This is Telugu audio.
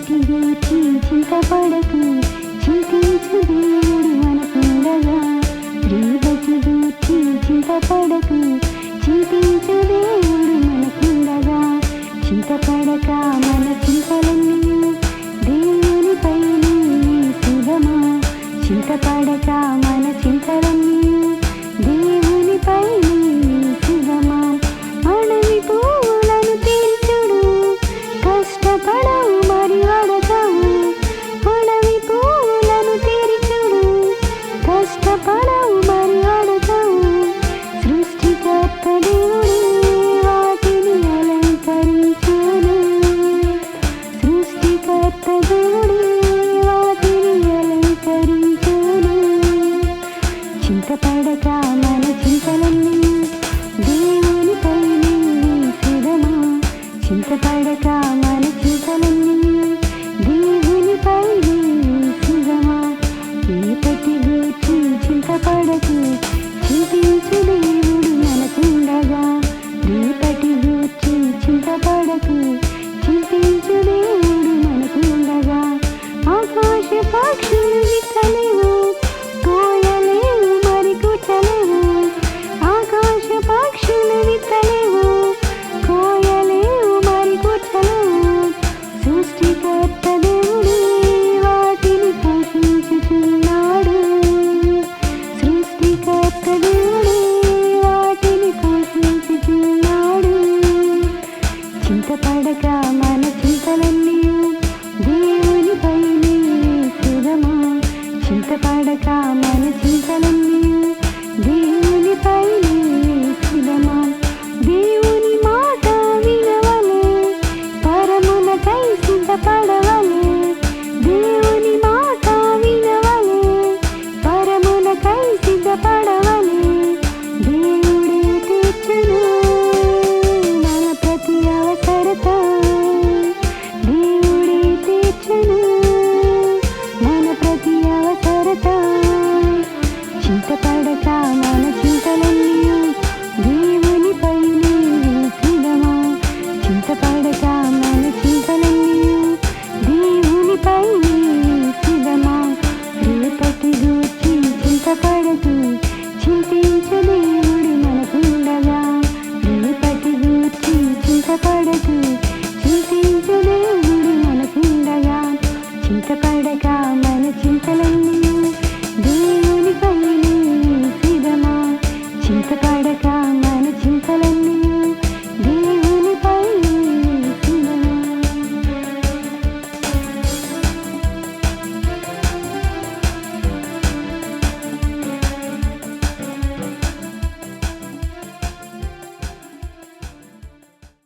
బతి గూర్చి చింతపడకు చింతించు దేవుడు మనకుండగా స్త్రీ బతి గూర్చి చింతపడకు చింతించు దేవుడు మనకుండగా చింతపడక మన చింతలన్నీ దేవునిపై శుభమా చింతపడక మన చింతలన్నీ దేవునిపై శుభమా అడవి పువ్వులను తీర్చుడు కష్టపడవు మరి అడగవు అడవి పువ్వులను తీర్చుడు కష్టపడవు మరి అడగవు సృష్టికర్త దేవుడే వాటిని అలంకరించును సృష్టికర్త